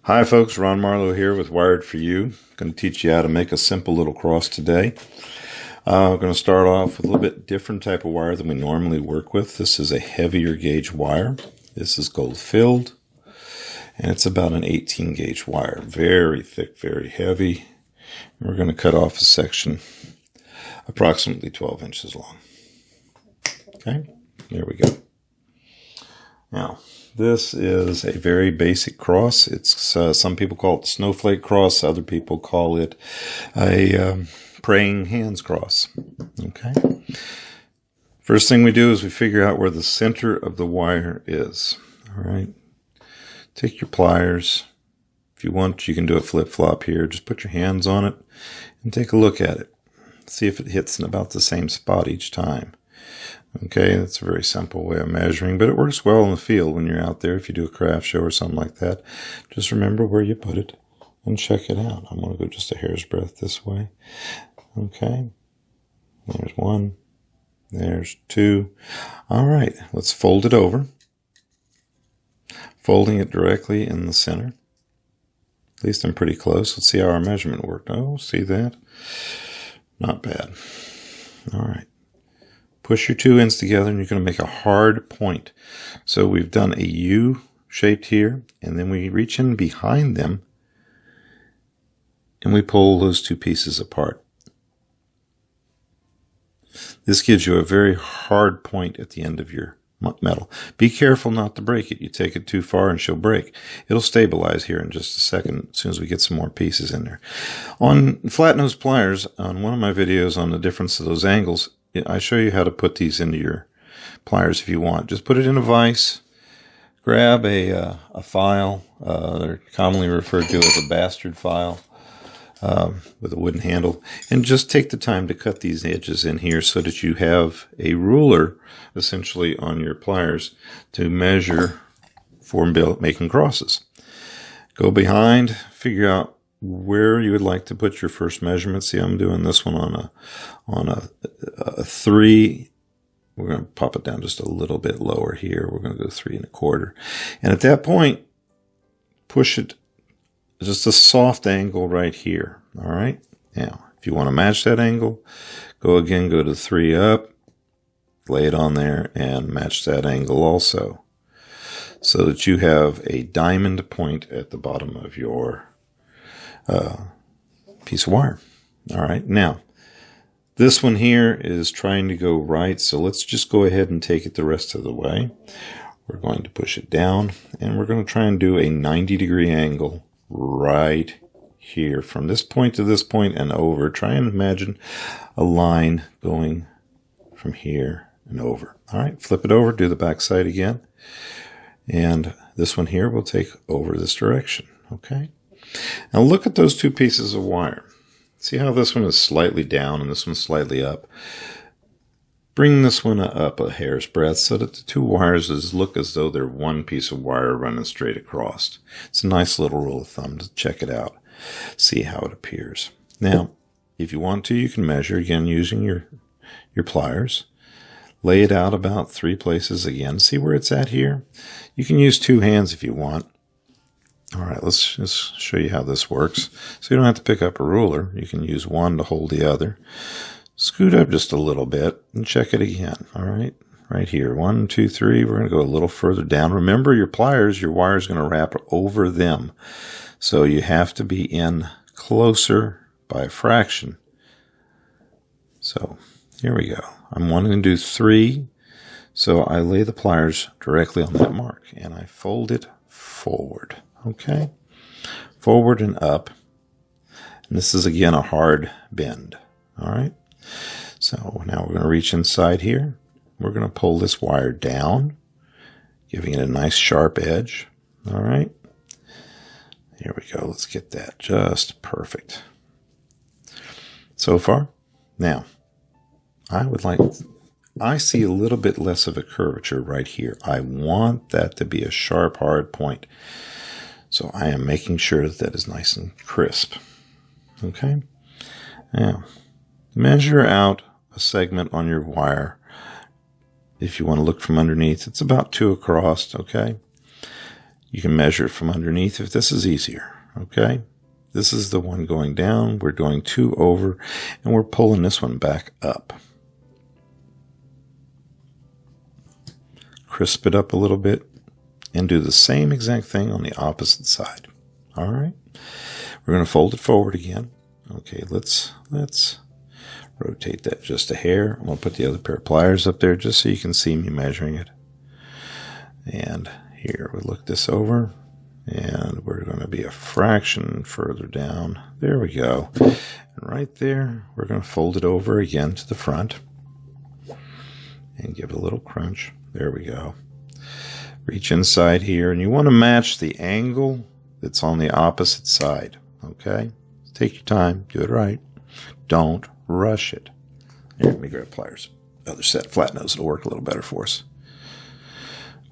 Hi folks, Ron Marlowe here with Wired for You. I'm going to teach you how to make a simple little cross today. We're going to start off with a little bit different type of wire than we normally work with. This is a heavier gauge wire. This is gold filled, and it's about an 18 gauge wire. Very thick, very heavy. We're going to cut off a section approximately 12 inches long. Okay, there we go. Now, this is a very basic cross. It's some people call it the snowflake cross. Other people call it a praying hands cross. Okay. First thing we do is we figure out where the center of the wire is. All right. Take your pliers. If you want, you can do a flip-flop here. Just put your hands on it and take a look at it. See if it hits in about the same spot each time. Okay, that's a very simple way of measuring, but it works well in the field when you're out there. If you do a craft show or something like that, just remember where you put it and check it out. I'm going to go just a hair's breadth this way. Okay, there's one, there's two. All right, let's fold it over. Folding it directly in the center. At least I'm pretty close. Let's see how our measurement worked. Oh, see that? Not bad. All right. Push your two ends together and you're going to make a hard point. So we've done a U shaped here, and then we reach in behind them and we pull those two pieces apart. This gives you a very hard point at the end of your metal. Be careful not to break it. You take it too far and she'll break. It'll stabilize here in just a second as soon as we get some more pieces in there. On flat nose pliers, on one of my videos on the difference of those angles, I show you how to put these into your pliers if you want. Just put it in a vise, grab a file, they're commonly referred to as a bastard file with a wooden handle, and just take the time to cut these edges in here so that you have a ruler essentially on your pliers to measure for making crosses. Go behind, figure out where you would like to put your first measurement. See, I'm doing this one on a 3. We're going to pop it down just a little bit lower here. We're going to go 3 1/4. And at that point, push it just a soft angle right here. All right. Now, if you want to match that angle, go to 3 up, lay it on there, and match that angle also, so that you have a diamond point at the bottom of your piece of wire. All right, now this one here is trying to go right, so let's just go ahead and take it the rest of the way. We're going to push it down, and we're going to try and do a 90-degree angle right here from this point to this point and over. Try and imagine a line going from here and over. All right, flip it over, do the back side again, and this one here will take over this direction. Okay. Now look at those two pieces of wire. See how this one is slightly down and this one's slightly up? Bring this one up a hair's breadth so that the two wires look as though they're one piece of wire running straight across. It's a nice little rule of thumb to check it out. See how it appears. Now, if you want to, you can measure again using your pliers. Lay it out about 3 places again. See where it's at here? You can use 2 hands if you want. All right, let's just show you how this works. So you don't have to pick up a ruler. You can use one to hold the other. Scoot up just a little bit and check it again. All right, right here. 1, 2, 3. We're going to go a little further down. Remember your pliers, your wire is going to wrap over them. So you have to be in closer by a fraction. So here we go. I'm wanting to do 3. So I lay the pliers directly on that mark and I fold it forward. Okay, forward and up. And this is again a hard bend. All right, so now we're going to reach inside here. We're going to pull this wire down, giving it a nice sharp edge. All right, here we go. Let's get that just perfect. So far, now I see a little bit less of a curvature right here. I want that to be a sharp, hard point. So I am making sure that is nice and crisp. Okay. Now, measure out a segment on your wire. If you want to look from underneath, it's about 2 across. Okay. You can measure it from underneath if this is easier, okay? This is the one going down. We're going 2 over, and we're pulling this one back up. Crisp it up a little bit, and do the same exact thing on the opposite side. All right? We're going to fold it forward again. Okay, let's rotate that just a hair. I'm going to put the other pair of pliers up there just so you can see me measuring it. And here, we look this over, and we're going to be a fraction further down. There we go. And right there, we're going to fold it over again to the front and give it a little crunch. There we go. Reach inside here, and you want to match the angle that's on the opposite side. Okay? Take your time. Do it right. Don't rush it. Here, let me grab pliers. Other set, flat nose. It'll work a little better for us.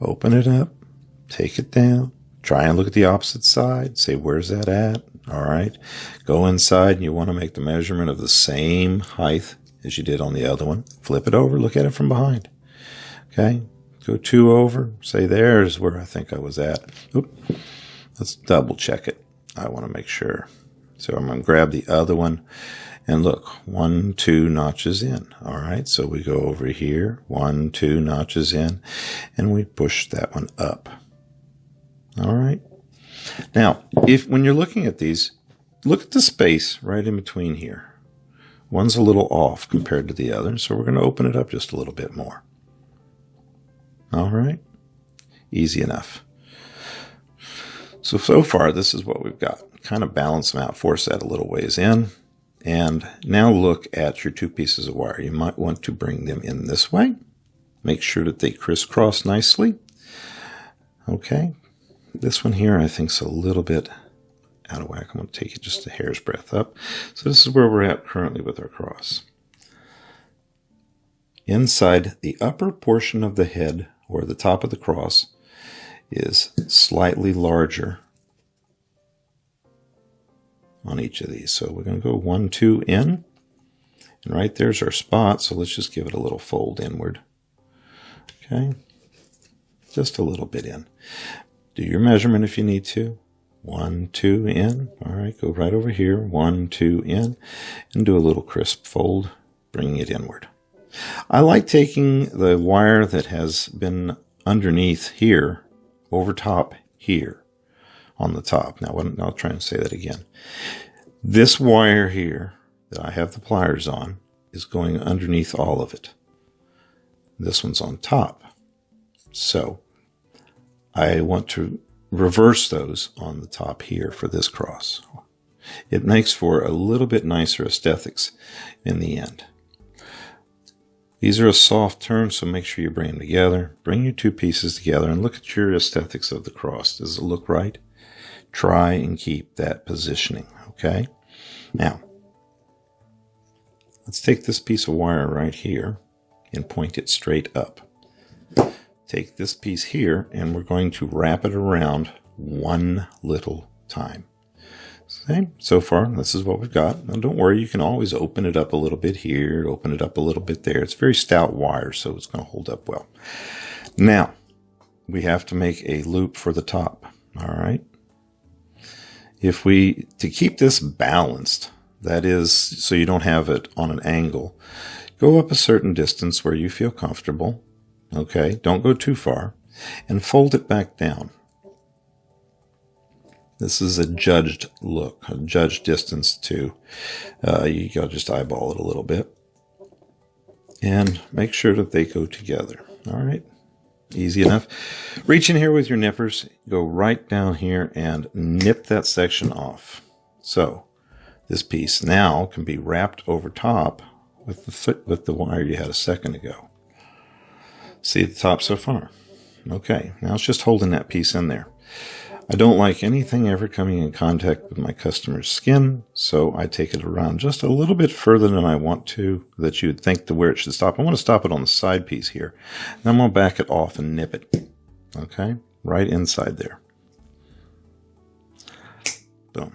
Open it up. Take it down. Try and look at the opposite side. Say, where's that at? All right. Go inside, and you want to make the measurement of the same height as you did on the other one. Flip it over. Look at it from behind. Okay. Go 2 over. Say, there's where I think I was at. Oop. Let's double check it. I want to make sure. So I'm going to grab the other one. And look, 1, 2 notches in. All right. So we go over here. 1, 2 notches in. And we push that one up. All right. Now, when you're looking at these, look at the space right in between here. One's a little off compared to the other, so we're going to open it up just a little bit more. All right. Easy enough. So far, this is what we've got. Kind of balance them out, force that a little ways in. And now look at your 2 pieces of wire. You might want to bring them in this way. Make sure that they crisscross nicely. Okay. This one here, I think, is a little bit out of whack. I'm going to take it just a hair's breadth up. So this is where we're at currently with our cross. Inside the upper portion of the head, or the top of the cross, is slightly larger on each of these. So we're going to go 1, 2 in. And right there's our spot. So let's just give it a little fold inward. Okay. Just a little bit in. Do your measurement if you need to. 1, 2 in. All right, go right over here. 1, 2 in. And do a little crisp fold, bringing it inward. I like taking the wire that has been underneath here, over top here, on the top. Now, I'll try and say that again. This wire here that I have the pliers on is going underneath all of it. This one's on top. So I want to reverse those on the top here for this cross. It makes for a little bit nicer aesthetics in the end. These are a soft turn, so make sure you bring them together. Bring your 2 pieces together and look at your aesthetics of the cross. Does it look right? Try and keep that positioning, okay? Now, let's take this piece of wire right here and point it straight up. Take this piece here, and we're going to wrap it around one little time. Okay, so far, this is what we've got. Now, don't worry, you can always open it up a little bit here, open it up a little bit there. It's very stout wire, so it's going to hold up well. Now, we have to make a loop for the top, all right? To keep this balanced, that is, so you don't have it on an angle, go up a certain distance where you feel comfortable. Okay, don't go too far, and fold it back down. This is a judged look, a judged distance too. You gotta just eyeball it a little bit, and make sure that they go together. All right, easy enough. Reach in here with your nippers, go right down here and nip that section off. So this piece now can be wrapped over top with the wire you had a second ago. See the top so far? Okay, now it's just holding that piece in there. I don't like anything ever coming in contact with my customer's skin, so I take it around just a little bit further than I want to, that you'd think to where it should stop. I want to stop it on the side piece here. Then I'm going to back it off and nip it. Okay, right inside there. Boom.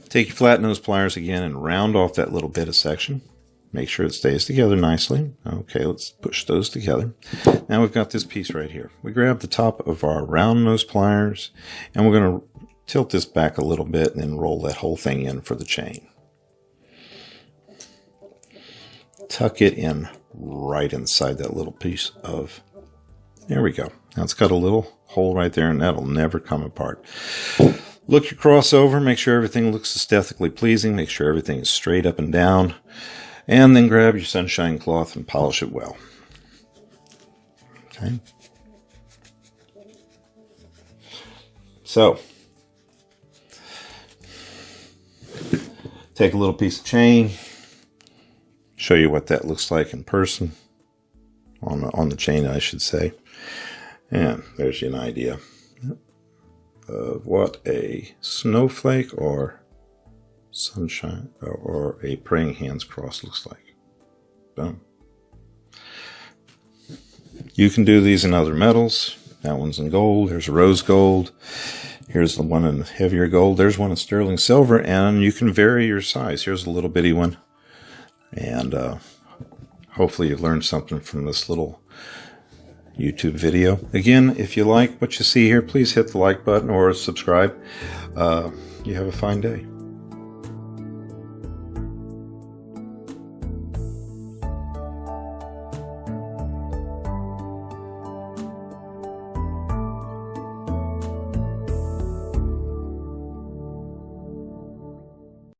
Take your flat nose pliers again and round off that little bit of section. Make sure it stays together nicely. Okay, let's push those together. Now we've got this piece right here. We grab the top of our round nose pliers, and we're going to tilt this back a little bit and then roll that whole thing in for the chain. Tuck it in right inside that little piece of... There we go. Now it's got a little hole right there, and that'll never come apart. Look your crossover, make sure everything looks aesthetically pleasing, make sure everything is straight up and down, and then grab your sunshine cloth and polish it well. Okay. So, take a little piece of chain, show you what that looks like in person, on the chain I should say, and there's you an idea of what a snowflake or sunshine or a praying hands cross looks like. Boom. You can do these in other metals. That one's in gold. There's a rose gold. Here's the one in heavier gold. There's one in sterling silver, and you can vary your size. Here's a little bitty one. And hopefully you learned something from this little YouTube video. Again, if you like what you see here, please hit the like button or subscribe. You have a fine day.